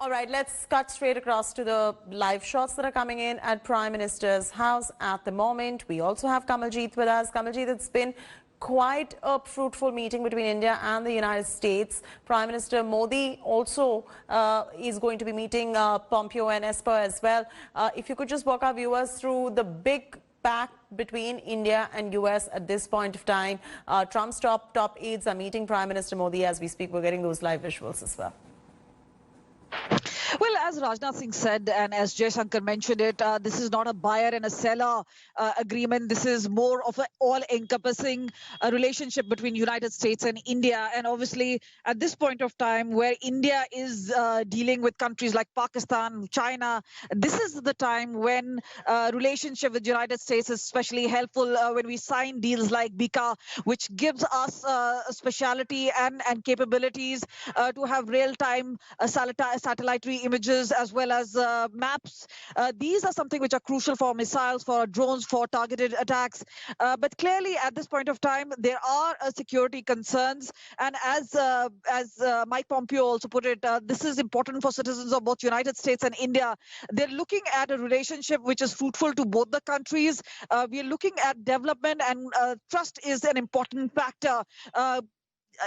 All right, let's cut straight across to the live shots that are coming in at Prime Minister's house at the moment. We also have Kamaljeet with us. Kamaljeet, it's been quite a fruitful meeting between India and the United States. Prime Minister Modi also is going to be meeting Pompeo and Esper as well. If you could just walk our viewers through the big pact between India and US at this point of time. Trump's top aides are meeting Prime Minister Modi as we speak. We're getting those live visuals as well. Well, as Rajnath Singh said, and as Jaishankar mentioned it, this is not a buyer and a seller agreement. This is more of an all-encompassing relationship between United States and India. And obviously, at this point of time, where India is dealing with countries like Pakistan, China, this is the time when relationship with United States is especially helpful when we sign deals like BICA, which gives us a speciality and capabilities to have real-time satellite images as well as maps. These are something which are crucial for missiles, for drones, for targeted attacks. But clearly, at this point of time, there are security concerns. And as Mike Pompeo also put it, this is important for citizens of both United States and India. They're looking at a relationship which is fruitful to both the countries. We are looking at development, and trust is an important factor.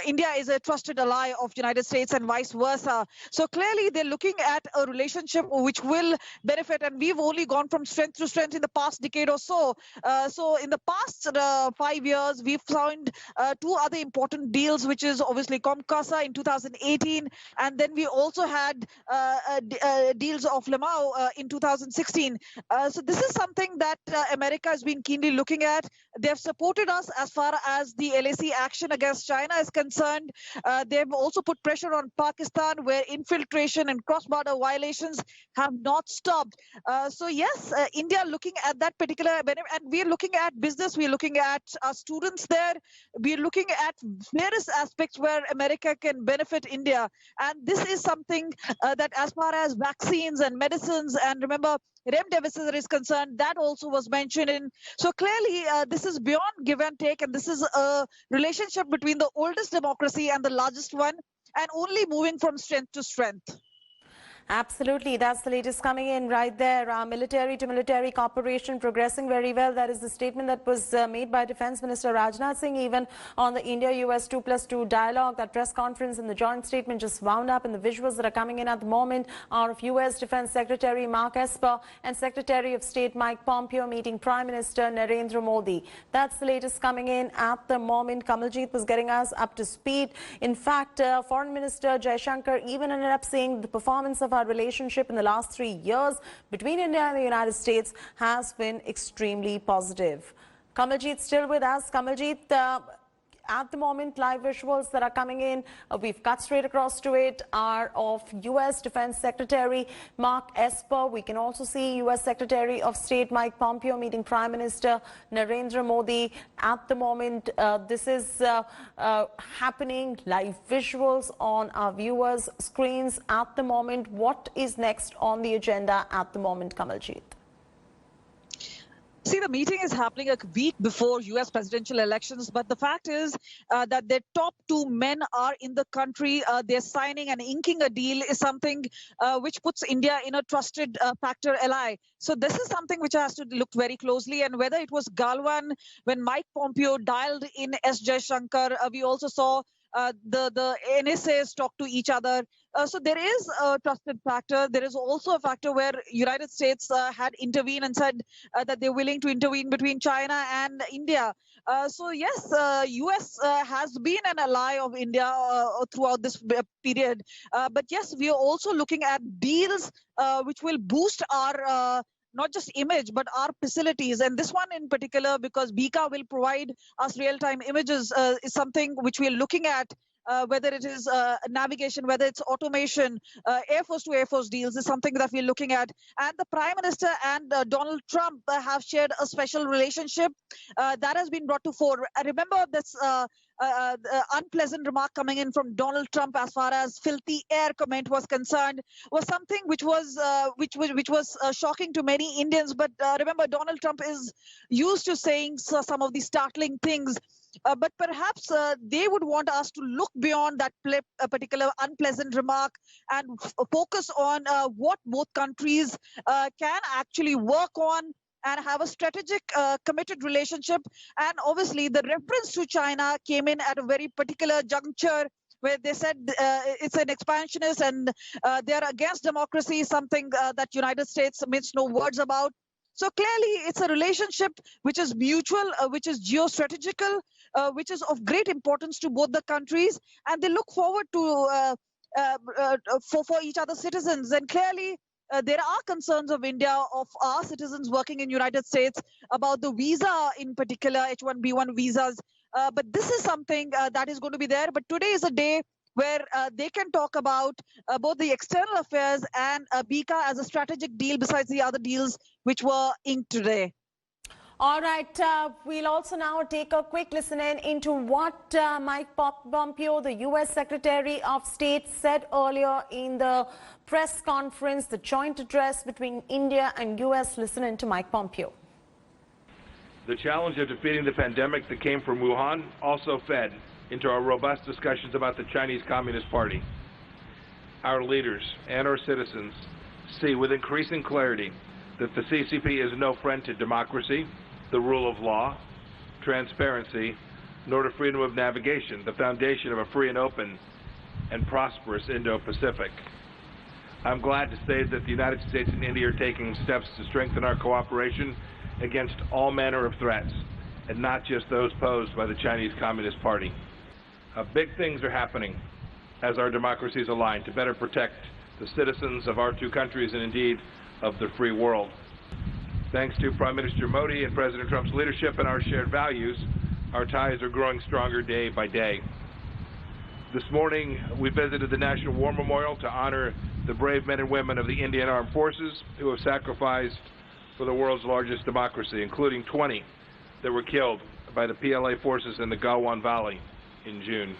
India is a trusted ally of United States and vice versa. So clearly they're looking at a relationship which will benefit. And we've only gone from strength to strength in the past decade or so. So in the past 5 years, we've signed two other important deals, which is obviously COMCASA in 2018. And then we also had deals of Lamau in 2016. So this is something that America has been keenly looking at. They have supported us as far as the LAC action against China is concerned. They've also put pressure on Pakistan, where infiltration and cross-border violations have not stopped. So yes, India looking at that particular benefit, and we're looking at business, we're looking at our students there, we're looking at various aspects where America can benefit India. And this is something that as far as vaccines and medicines, and remember, remdesivir is concerned, that also was mentioned in. So clearly, this is beyond give and take, and this is a relationship between the oldest democracy and the largest one, and only moving from strength to strength. Absolutely. That's the latest coming in right there. Military to military cooperation progressing very well. That is the statement that was made by Defense Minister Rajnath Singh even on the India-US 2+2 dialogue. That press conference and the joint statement just wound up, and the visuals that are coming in at the moment are of US Defense Secretary Mark Esper and Secretary of State Mike Pompeo meeting Prime Minister Narendra Modi. That's the latest coming in at the moment. Kamaljeet was getting us up to speed. In fact, Foreign Minister Jaishankar even ended up saying the performance of our relationship in the last 3 years between India and the United States has been extremely positive. Kamaljeet still with us. Kamaljeet, at the moment, live visuals that are coming in, we've cut straight across to it, are of U.S. Defense Secretary Mark Esper. We can also see U.S. Secretary of State Mike Pompeo meeting Prime Minister Narendra Modi. At the moment, this is happening, live visuals on our viewers' screens at the moment. What is next on the agenda at the moment, Kamaljeet? See, the meeting is happening a week before U.S. presidential elections, but the fact is that their top two men are in the country. They're signing and inking a deal is something which puts India in a trusted factor ally. So this is something which has to look very closely. And whether it was Galwan, when Mike Pompeo dialed in S. Jaishankar, we also saw the NSAs talk to each other. So there is a trusted factor. There is also a factor where United States had intervened and said that they're willing to intervene between China and India. So yes, US has been an ally of India throughout this period. But yes, we are also looking at deals which will boost our not just image, but our facilities. And this one in particular, because BICA will provide us real-time images, is something which we are looking at. Whether it is navigation, whether it's automation, Air Force to Air Force deals is something that we're looking at. And the Prime Minister and Donald Trump have shared a special relationship that has been brought to fore. I remember this unpleasant remark coming in from Donald Trump as far as filthy air comment was concerned, was something which was shocking to many Indians. But remember, Donald Trump is used to saying some of these startling things. but perhaps they would want us to look beyond that particular unpleasant remark and focus on what both countries can actually work on and have a strategic, committed relationship. And obviously, the reference to China came in at a very particular juncture where they said it's an expansionist and they are against democracy, something that United States makes no words about. So clearly, it's a relationship which is mutual, which is geostrategical, which is of great importance to both the countries, and they look forward to for each other's citizens. And clearly, there are concerns of India, of our citizens working in United States about the visa, in particular H-1B1 visas. But this is something that is going to be there. But today is a day where they can talk about both the external affairs and BICA as a strategic deal besides the other deals which were inked today. All right, we'll also now take a quick listen in into what Mike Pompeo, the U.S. Secretary of State, said earlier in the press conference, the joint address between India and U.S. Listen in to Mike Pompeo. The challenge of defeating the pandemic that came from Wuhan also fed into our robust discussions about the Chinese Communist Party. Our leaders and our citizens see with increasing clarity that the CCP is no friend to democracy, the rule of law, transparency, nor to freedom of navigation, the foundation of a free and open and prosperous Indo-Pacific. I'm glad to say that the United States and India are taking steps to strengthen our cooperation against all manner of threats, and not just those posed by the Chinese Communist Party. Big things are happening as our democracies align to better protect the citizens of our two countries and indeed of the free world. Thanks to Prime Minister Modi and President Trump's leadership and our shared values, our ties are growing stronger day by day. This morning, we visited the National War Memorial to honor the brave men and women of the Indian Armed Forces who have sacrificed for the world's largest democracy, including 20 that were killed by the PLA forces in the Galwan Valley in June.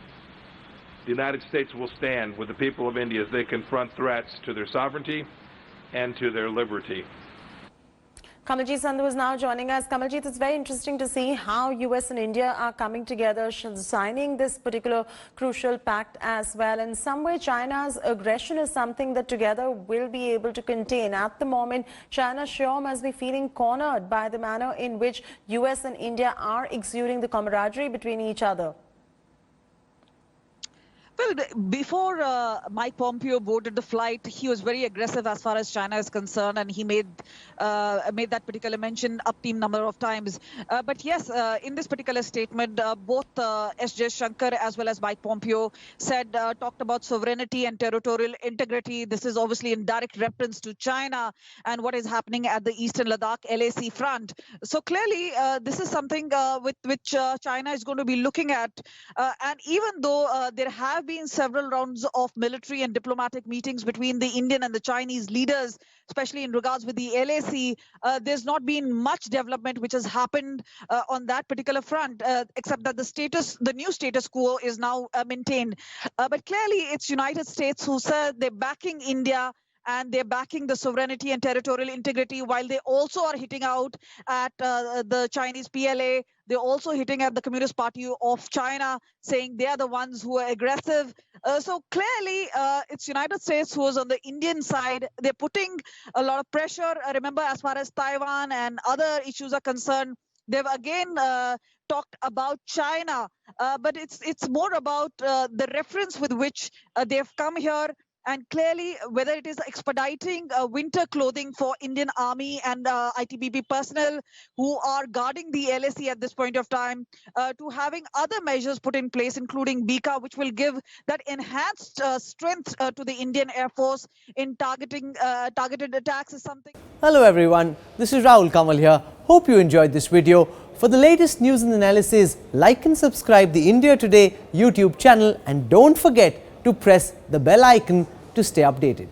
The United States will stand with the people of India as they confront threats to their sovereignty and to their liberty. Kamaljeet Sandhu is now joining us. Kamaljeet, it's very interesting to see how US and India are coming together, signing this particular crucial pact as well. In some way, China's aggression is something that together will be able to contain. At the moment, China sure must be feeling cornered by the manner in which US and India are exuding the camaraderie between each other. Well, before Mike Pompeo boarded the flight, he was very aggressive as far as China is concerned, and he made that particular mention up team number of times. But yes, in this particular statement, both S. Jaishankar as well as Mike Pompeo talked about sovereignty and territorial integrity. This is obviously in direct reference to China and what is happening at the Eastern Ladakh LAC front. So clearly, this is something with which China is going to be looking at. And even though there have been several rounds of military and diplomatic meetings between the Indian and the Chinese leaders, especially in regards with the LAC, there's not been much development which has happened on that particular front, except that the new status quo is now maintained. But clearly, it's United States who said they're backing India and they're backing the sovereignty and territorial integrity, while they also are hitting out at the Chinese PLA. They're also hitting at the Communist Party of China, saying they are the ones who are aggressive. So clearly, it's United States who is on the Indian side. They're putting a lot of pressure. Remember, as far as Taiwan and other issues are concerned, they've again talked about China. But it's more about the reference with which they've come here. And clearly, whether it is expediting winter clothing for Indian Army and ITBP personnel who are guarding the LAC at this point of time, to having other measures put in place, including BICA, which will give that enhanced strength to the Indian Air Force in targeted attacks is something. Hello everyone, this is Rahul Kamal here. Hope you enjoyed this video. For the latest news and analysis, like and subscribe the India Today YouTube channel, and don't forget to press the bell icon to stay updated.